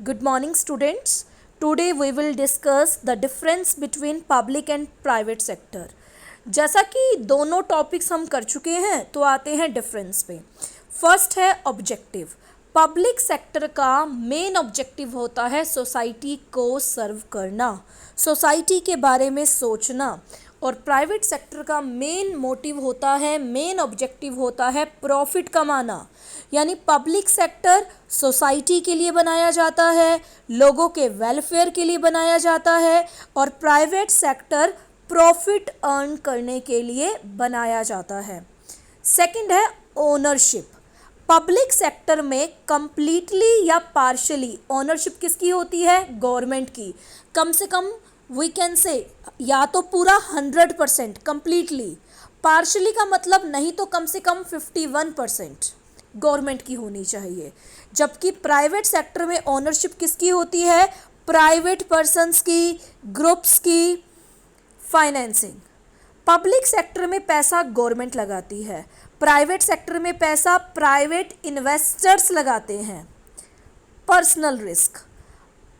Good morning, students. Today we will discuss the difference between public and private sector. जैसा कि दोनों topics हम कर चुके हैं तो आते हैं डिफरेंस पे। फर्स्ट है ऑब्जेक्टिव। पब्लिक सेक्टर का मेन ऑब्जेक्टिव होता है सोसाइटी को सर्व करना, सोसाइटी के बारे में सोचना, और प्राइवेट सेक्टर का मेन मोटिव होता है, मेन ऑब्जेक्टिव होता है प्रॉफिट कमाना। यानी पब्लिक सेक्टर सोसाइटी के लिए बनाया जाता है, लोगों के वेलफेयर के लिए बनाया जाता है, और प्राइवेट सेक्टर प्रॉफिट अर्न करने के लिए बनाया जाता है। सेकंड है ओनरशिप। पब्लिक सेक्टर में कंप्लीटली या पार्शली ओनरशिप किसकी होती है? गवर्नमेंट की। कम से कम वी कैन से या तो पूरा 100% कंप्लीटली, पार्शली का मतलब नहीं तो कम से कम 51% गवर्नमेंट की होनी चाहिए। जबकि प्राइवेट सेक्टर में ओनरशिप किसकी होती है? प्राइवेट पर्सन्स की, ग्रुप्स की। फाइनेंसिंग। पब्लिक सेक्टर में पैसा गवर्नमेंट लगाती है, प्राइवेट सेक्टर में पैसा प्राइवेट इन्वेस्टर्स लगाते हैं। Personal risk.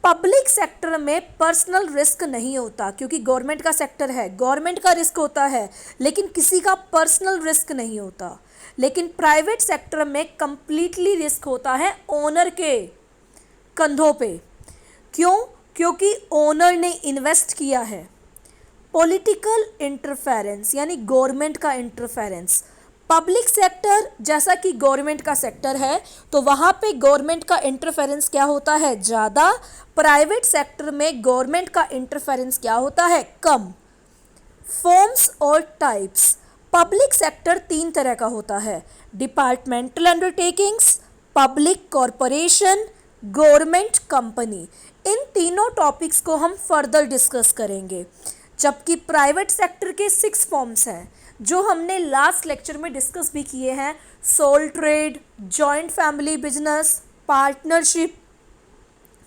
पब्लिक सेक्टर में पर्सनल रिस्क नहीं होता क्योंकि गवर्नमेंट का सेक्टर है, गवर्नमेंट का रिस्क होता है लेकिन किसी का पर्सनल रिस्क नहीं होता। लेकिन प्राइवेट सेक्टर में कंप्लीटली रिस्क होता है ओनर के कंधों पे। क्यों? क्योंकि ओनर ने इन्वेस्ट किया है। पॉलिटिकल इंटरफेरेंस यानी गवर्नमेंट का इंटरफेरेंस। पब्लिक सेक्टर जैसा कि गवर्नमेंट का सेक्टर है तो वहाँ पे गवर्नमेंट का इंटरफेरेंस क्या होता है? ज़्यादा। प्राइवेट सेक्टर में गवर्नमेंट का इंटरफेरेंस क्या होता है? कम। फॉर्म्स और टाइप्स। पब्लिक सेक्टर 3 तरह का होता है: departmental undertakings, public corporation, government company. इन तीनों टॉपिक्स को हम फर्दर डिस्कस करेंगे। जबकि प्राइवेट सेक्टर के 6 फॉर्म्स हैं जो हमने लास्ट लेक्चर में डिस्कस भी किए हैं: sole trade, joint family business, partnership,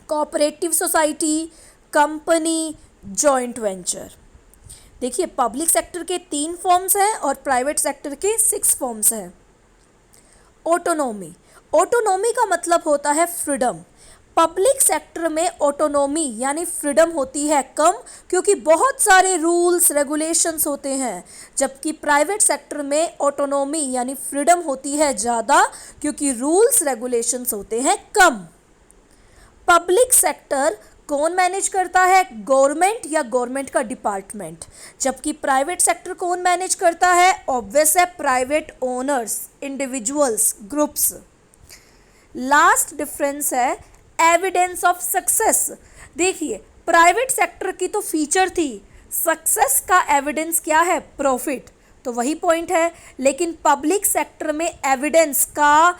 cooperative society, company, joint venture. देखिए, पब्लिक सेक्टर के 3 फॉर्म्स हैं और प्राइवेट सेक्टर के 6 फॉर्म्स हैं। ऑटोनॉमी। ऑटोनॉमी का मतलब होता है फ्रीडम। पब्लिक सेक्टर में ऑटोनॉमी यानी फ्रीडम होती है कम क्योंकि बहुत सारे रूल्स रेगुलेशंस होते हैं। जबकि प्राइवेट सेक्टर में ऑटोनॉमी यानी फ्रीडम होती है ज़्यादा क्योंकि रूल्स रेगुलेशंस होते हैं कम। पब्लिक सेक्टर कौन मैनेज करता है? गवर्नमेंट या गवर्नमेंट का डिपार्टमेंट। जबकि प्राइवेट सेक्टर कौन मैनेज करता है? ऑब्वियस है, private owners, individuals, groups. Last difference है एविडेंस ऑफ सक्सेस। देखिए, प्राइवेट सेक्टर की तो फीचर थी, सक्सेस का एविडेंस क्या है? प्रॉफिट। तो वही पॉइंट है। लेकिन पब्लिक सेक्टर में एविडेंस का,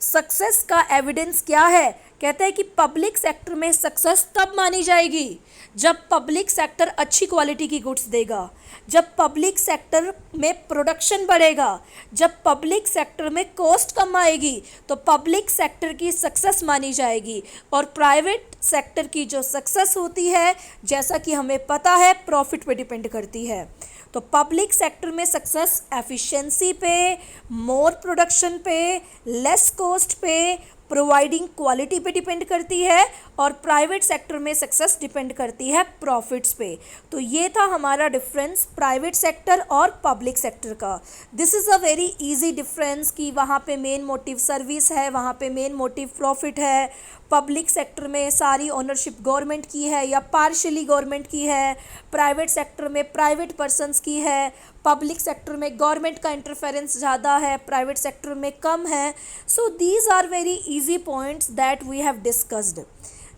सक्सेस का एविडेंस क्या है? कहते हैं कि पब्लिक सेक्टर में सक्सेस तब मानी जाएगी जब पब्लिक सेक्टर अच्छी क्वालिटी की गुड्स देगा, जब पब्लिक सेक्टर में प्रोडक्शन बढ़ेगा, जब पब्लिक सेक्टर में कॉस्ट कम आएगी तो पब्लिक सेक्टर की सक्सेस मानी जाएगी। और प्राइवेट सेक्टर की जो सक्सेस होती है, जैसा कि हमें पता है, प्रॉफिट पे डिपेंड करती है। तो पब्लिक सेक्टर में सक्सेस एफिशिएंसी पे, मोर प्रोडक्शन पे, लेस कॉस्ट पे, प्रोवाइडिंग क्वालिटी पे डिपेंड करती है, और प्राइवेट सेक्टर में सक्सेस डिपेंड करती है प्रॉफिट्स पे। तो ये था हमारा डिफरेंस प्राइवेट सेक्टर और पब्लिक सेक्टर का। This is a very easy difference कि वहाँ पे मेन मोटिव सर्विस है, वहाँ पे मेन मोटिव प्रॉफिट है। पब्लिक सेक्टर में सारी ओनरशिप गवर्नमेंट की है या पार्शली गवर्नमेंट की है, प्राइवेट सेक्टर में प्राइवेट पर्सन्स की है। पब्लिक सेक्टर में गवर्नमेंट का इंटरफेरेंस ज़्यादा है, प्राइवेट सेक्टर में कम है। So these are very easy points that we have discussed.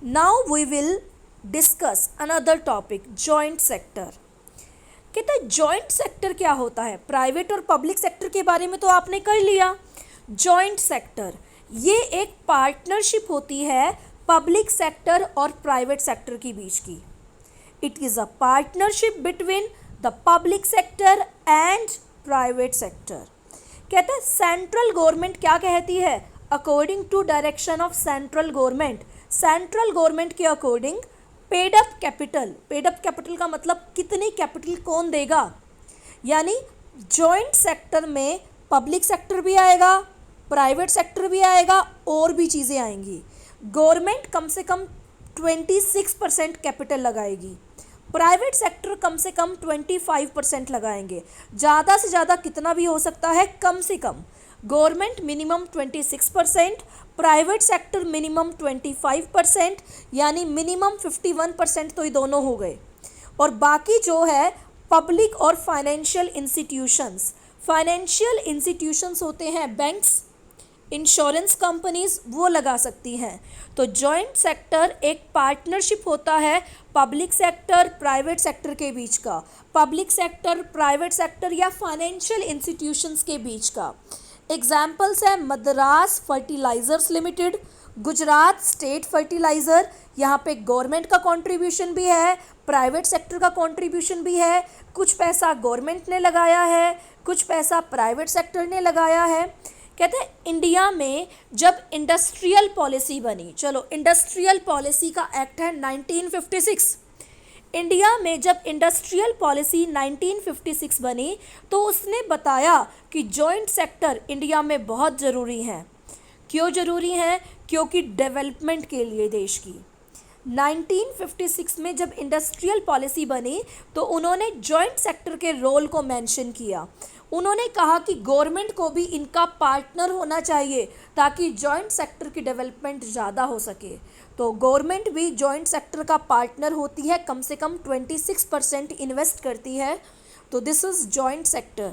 Now we will discuss another topic, joint sector. कहते हैं जॉइंट सेक्टर क्या होता है? प्राइवेट और पब्लिक सेक्टर के बारे में तो आपने कर लिया। जॉइंट सेक्टर ये एक पार्टनरशिप होती है पब्लिक सेक्टर और प्राइवेट सेक्टर के बीच की। It is a partnership between the public sector and private sector. कहते हैं सेंट्रल गवर्नमेंट क्या कहती है? According to direction of central government, central government के according paid up capital, paid up capital का मतलब कितनी कैपिटल कौन देगा। यानी जॉइंट सेक्टर में पब्लिक सेक्टर भी आएगा, प्राइवेट सेक्टर भी आएगा और भी चीज़ें आएंगी। गवर्नमेंट कम से कम 26% कैपिटल लगाएगी, प्राइवेट सेक्टर कम से कम 25% लगाएंगे। ज़्यादा से ज़्यादा कितना भी हो सकता है, कम से कम government minimum 26%, private sector minimum 25%, यानी मिनिमम 51% तो ये दोनों हो गए। और बाकी जो है पब्लिक और फाइनेंशियल इंस्टीट्यूशंस होते हैं बैंक्स, इंश्योरेंस कंपनीज, वो लगा सकती हैं। तो जॉइंट सेक्टर एक पार्टनरशिप होता है पब्लिक सेक्टर प्राइवेट सेक्टर के बीच का, पब्लिक सेक्टर प्राइवेट सेक्टर या फाइनेंशियल इंस्टीट्यूशंस के बीच का। एग्जाम्पल्स है Madras fertilisers limited, Gujarat state fertiliser, यहाँ पे गवर्नमेंट का कंट्रीब्यूशन भी है, प्राइवेट सेक्टर का कंट्रीब्यूशन भी है, कुछ पैसा गवर्नमेंट ने लगाया है, कुछ पैसा प्राइवेट सेक्टर ने लगाया है। कहते हैं इंडिया में जब इंडस्ट्रियल पॉलिसी बनी, चलो इंडस्ट्रियल पॉलिसी का एक्ट है 1956। इंडिया में जब इंडस्ट्रियल पॉलिसी 1956 बनी तो उसने बताया कि जॉइंट सेक्टर इंडिया में बहुत ज़रूरी है। क्यों ज़रूरी है? क्योंकि डेवलपमेंट के लिए देश की। 1956 में जब इंडस्ट्रियल पॉलिसी बनी तो उन्होंने जॉइंट सेक्टर के रोल को मेंशन किया। उन्होंने कहा कि गवर्नमेंट को भी इनका पार्टनर होना चाहिए ताकि जॉइंट सेक्टर की डेवलपमेंट ज़्यादा हो सके। तो गवर्नमेंट भी जॉइंट सेक्टर का पार्टनर होती है, कम से कम 26% इन्वेस्ट करती है। तो दिस इज़ जॉइंट सेक्टर।